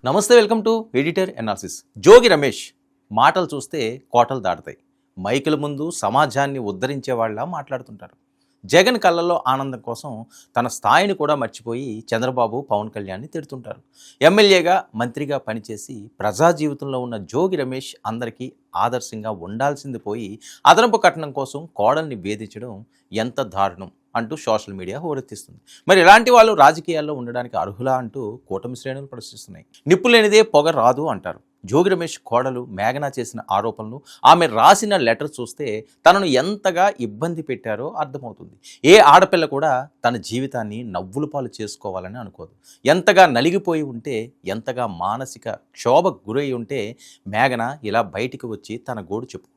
నమస్తే, welcome to editor analysis. Jogi Ramesh మాటలు చూస్తే కోటలు దాటుతాయి. మైకుల ముందు సమాజాన్ని ఉద్ధరించే వాళ్ళ మాట్లాడుతుంటారు. జగన్ కళ్ళల్లో ఆనందం కోసం తన స్థాయిని కూడా మర్చిపోయి చంద్రబాబు, పవన్ కళ్యాణ్ని తిడుతుంటారు. ఎమ్మెల్యేగా, మంత్రిగా పనిచేసి ప్రజా జీవితంలో ఉన్న జోగి రమేష్ అందరికీ ఆదర్శంగా ఉండాల్సింది పోయి అదనపు కట్నం కోసం కోడల్ని వేధించడం ఎంత దారుణం అంటూ సోషల్ మీడియా హోరెత్తిస్తుంది. మరి ఇలాంటి వాళ్ళు రాజకీయాల్లో ఉండడానికి అర్హులా అంటూ కూటమి శ్రేణులు ప్రశ్నిస్తున్నాయి. నిప్పు లేనిదే పొగ రాదు అంటారు. జోగి రమేష్ కోడలు మేఘన చేసిన ఆరోపణలు, ఆమె రాసిన లెటర్ చూస్తే తనను ఎంతగా ఇబ్బంది పెట్టారో అర్థమవుతుంది. ఏ ఆడపిల్ల కూడా తన జీవితాన్ని నవ్వుల పాలు చేసుకోవాలని అనుకోదు. ఎంతగా నలిగిపోయి ఉంటే, ఎంతగా మానసిక క్షోభకు గురై ఉంటే మేఘన ఇలా బయటికి వచ్చి తన గోడు చెప్పుకుంటుంది.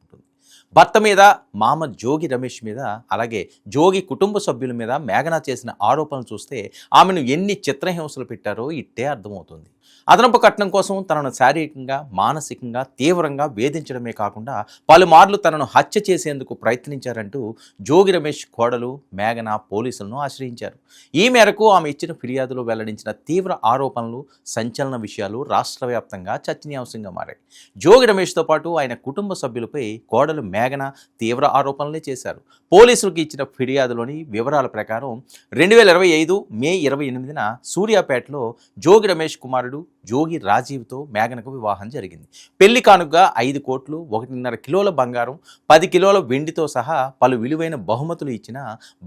భర్త మీద, మామ జోగి రమేష్ మీద, అలాగే జోగి కుటుంబ సభ్యుల మీద మేఘన చేసిన ఆరోపణలు చూస్తే ఆమెను ఎన్ని చిత్రహింసలు పెట్టారో ఇట్టే అర్థమవుతుంది. అదనపు కట్నం కోసం తనను శారీరకంగా, మానసికంగా తీవ్రంగా వేధించడమే కాకుండా పలుమార్లు తనను హత్య చేసేందుకు ప్రయత్నించారంటూ జోగి రమేష్ కోడలు మేఘన పోలీసులను ఆశ్రయించారు. ఈ మేరకు ఆమె ఇచ్చిన ఫిర్యాదులో వెల్లడించిన తీవ్ర ఆరోపణలు, సంచలన విషయాలు రాష్ట్ర వ్యాప్తంగా చర్చనీయాంశంగా మారాయి. జోగి రమేష్తో పాటు ఆయన కుటుంబ సభ్యులపై కోడలు మేఘన తీవ్ర ఆరోపణలే చేశారు. పోలీసులకు ఇచ్చిన ఫిర్యాదులోని వివరాల ప్రకారం 2025 మే 28న సూర్యాపేటలో జోగి రమేష్ కుమారుడు జోగి రాజీవ్తో మేఘనకు వివాహం జరిగింది. పెళ్లి కానుకగా 5 కోట్లు, 1.5 కిలోల బంగారం, 10 కిలోల వెండితో సహా పలు విలువైన బహుమతులు ఇచ్చిన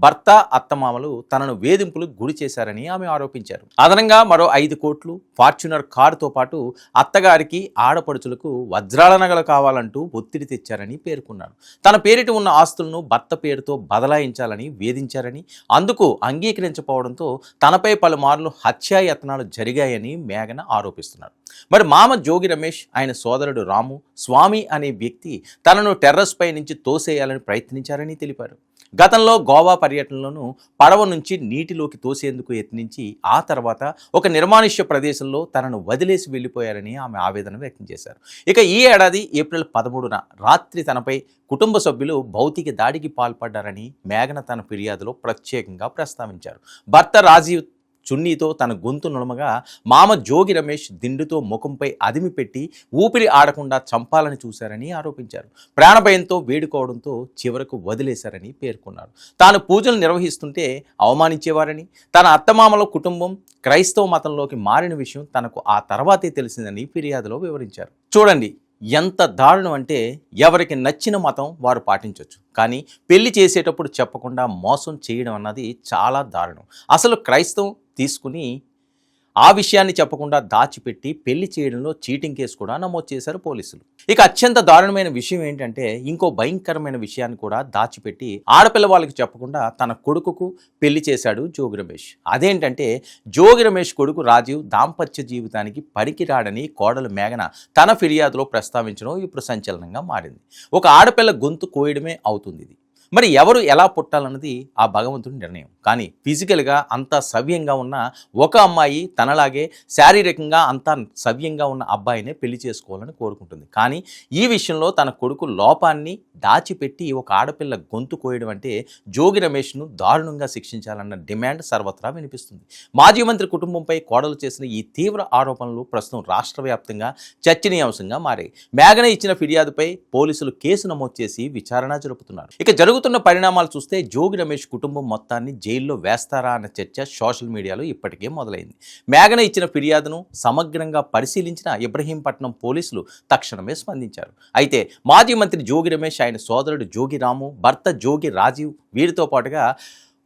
భర్త, అత్తమామలు తనను వేధింపులకు గురి చేశారని ఆమె ఆరోపించారు. అదనంగా మరో 5 కోట్లు, ఫార్చునర్ కారుతో పాటు అత్తగారికి, ఆడపడుచులకు వజ్రాల నగలు కావాలంటూ ఒత్తిడి తెచ్చారని పేర్కొన్నారు. తన పేరిట ఉన్న ఆస్తులను భర్త పేరుతో బదలాయించాలని వేధించారని, అందుకు అంగీకరించకపోవడంతో తనపై పలుమార్లు హత్యాయత్నాలు జరిగాయని మేఘన ఆరోపిస్తున్నారు. మరి మామ జోగి రమేష్, ఆయన సోదరుడు రాము, స్వామి అనే వ్యక్తి తనను టెర్రస్ పై నుంచి తోసేయాలని ప్రయత్నించారని తెలిపారు. గతంలో గోవా పర్యటనలోనూ పడవ నుంచి నీటిలోకి తోసేందుకు యత్నించి ఆ తర్వాత ఒక నిర్మానుష్య ప్రదేశంలో తనను వదిలేసి వెళ్ళిపోయారని ఆమె ఆవేదన వ్యక్తం చేశారు. ఇక ఈ ఏడాది ఏప్రిల్ 13న రాత్రి తనపై కుటుంబ సభ్యులు భౌతిక దాడికి పాల్పడ్డారని మేఘన తన ఫిర్యాదులో ప్రత్యేకంగా ప్రస్తావించారు. భర్త రాజీవ్ చున్నీతో తన గొంతు నులమగా మామ జోగి రమేష్ దిండుతో ముఖంపై అదిమి పెట్టి ఊపిరి ఆడకుండా చంపాలని చూశారని ఆరోపించారు. ప్రాణభయంతో వేడుకోవడంతో చివరకు వదిలేశారని పేర్కొన్నారు. తాను పూజలు నిర్వహిస్తుంటే అవమానించేవారని, తన అత్తమామల కుటుంబం క్రైస్తవ మతంలోకి మారిన విషయం తనకు ఆ తర్వాతే తెలిసిందని ఫిర్యాదులో వివరించారు. చూడండి, ఎంత దారుణం అంటే ఎవరికి నచ్చిన మతం వారు పాటించవచ్చు, కానీ పెళ్లి చేసేటప్పుడు చెప్పకుండా మోసం చేయడం అన్నది చాలా దారుణం. అసలు క్రైస్తవం తీసుకుని ఆ విషయాన్ని చెప్పకుండా దాచిపెట్టి పెళ్లి చేయడంలో చీటింగ్ కేసు కూడా నమోదు చేశారు పోలీసులు. ఇక అత్యంత దారుణమైన విషయం ఏంటంటే, ఇంకో భయంకరమైన విషయాన్ని కూడా దాచిపెట్టి ఆడపిల్ల వాళ్ళకి చెప్పకుండా తన కొడుకుకు పెళ్లి చేశాడు జోగి రమేష్. అదేంటంటే, జోగి రమేష్ కొడుకు రాజీవ్ దాంపత్య జీవితానికి పనికిరాడని కోడలు మేఘన తన ఫిర్యాదులో ప్రస్తావించడం ఇప్పుడు సంచలనంగా మారింది. ఒక ఆడపిల్ల గొంతు కోయడమే అవుతుంది ఇది. మరి ఎవరు ఎలా పుట్టాలన్నది ఆ భగవంతుడి నిర్ణయం. కానీ ఫిజికల్గా అంతా సవ్యంగా ఉన్న ఒక అమ్మాయి తనలాగే శారీరకంగా అంతా సవ్యంగా ఉన్న అబ్బాయినే పెళ్లి చేసుకోవాలని కోరుకుంటుంది. కానీ ఈ విషయంలో తన కొడుకు లోపాన్ని దాచిపెట్టి ఒక ఆడపిల్ల గొంతు కోయడం అంటే జోగి రమేష్ను దారుణంగా శిక్షించాలన్న డిమాండ్ సర్వత్రా వినిపిస్తుంది. మాజీ మంత్రి కుటుంబంపై కోడలు చేసిన ఈ తీవ్ర ఆరోపణలు ప్రస్తుతం రాష్ట్ర వ్యాప్తంగా చర్చనీయాంశంగా మారాయి. మేఘన ఇచ్చిన ఫిర్యాదుపై పోలీసులు కేసు నమోదు చేసి విచారణ జరుపుతున్నారు. ఇక జరుగుతున్న పరిణామాలు చూస్తే జోగి రమేష్ కుటుంబం మొత్తాన్ని జైల్లో వేస్తారా అన్న చర్చ సోషల్ మీడియాలో ఇప్పటికే మొదలైంది. మేఘన ఇచ్చిన ఫిర్యాదును సమగ్రంగా పరిశీలించిన ఇబ్రహీంపట్నం పోలీసులు తక్షణమే స్పందించారు. అయితే మాజీ మంత్రి జోగి రమేష్, ఆయన సోదరుడు జోగి రాము, భర్త జోగి రాజీవ్, వీరితో పాటుగా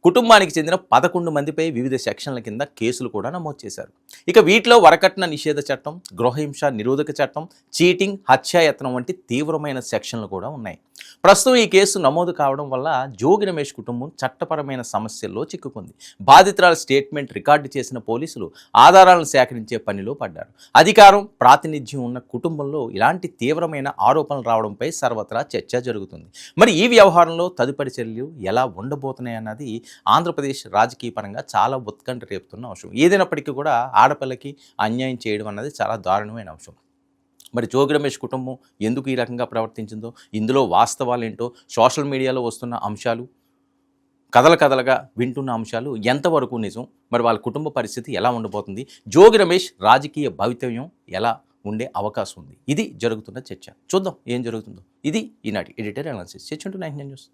కుటుంబానికి చెందిన 11 మందిపై వివిధ సెక్షన్ల కింద కేసులు కూడా నమోదు చేశారు. ఇక వీటిలో వరకట్న నిషేధ చట్టం, గృహహింస నిరోధక చట్టం, చీటింగ్, హత్యాయత్నం వంటి తీవ్రమైన సెక్షన్లు కూడా ఉన్నాయి. ప్రస్తుతం ఈ కేసు నమోదు కావడం వల్ల జోగి రమేష్ కుటుంబం చట్టపరమైన సమస్యల్లో చిక్కుకుంది. బాధితురాల స్టేట్మెంట్ రికార్డు చేసిన పోలీసులు ఆధారాలను సేకరించే పనిలో పడ్డారు. అధికారం, ప్రాతినిధ్యం ఉన్న కుటుంబంలో ఇలాంటి తీవ్రమైన ఆరోపణలు రావడంపై సర్వత్రా చర్చ జరుగుతుంది. మరి ఈ వ్యవహారంలో తదుపరి చర్యలు ఎలా ఉండబోతున్నాయన్నది ఆంధ్రప్రదేశ్ రాజకీయ పరంగా చాలా ఉత్కంఠ రేపుతున్న అంశం. ఏదైనప్పటికీ కూడా ఆడపిల్లకి అన్యాయం చేయడం అన్నది చాలా దారుణమైన అంశం. మరి జోగి రమేష్ కుటుంబం ఎందుకు ఈ రకంగా ప్రవర్తించిందో, ఇందులో వాస్తవాలు ఏంటో, సోషల్ మీడియాలో వస్తున్న అంశాలు కథల కథలుగా వింటున్న అంశాలు ఎంతవరకు నిజం, మరి వాళ్ళ కుటుంబ పరిస్థితి ఎలా ఉండబోతుంది, జోగి రమేష్ రాజకీయ భవితవ్యం ఎలా ఉండే అవకాశం ఉంది, ఇది జరుగుతున్న చర్చ. చూద్దాం ఏం జరుగుతుందో. ఇది ఈనాటి ఎడిటర్ అనాలిసిస్. చర్చ ఉంటూ 99 న్యూస్.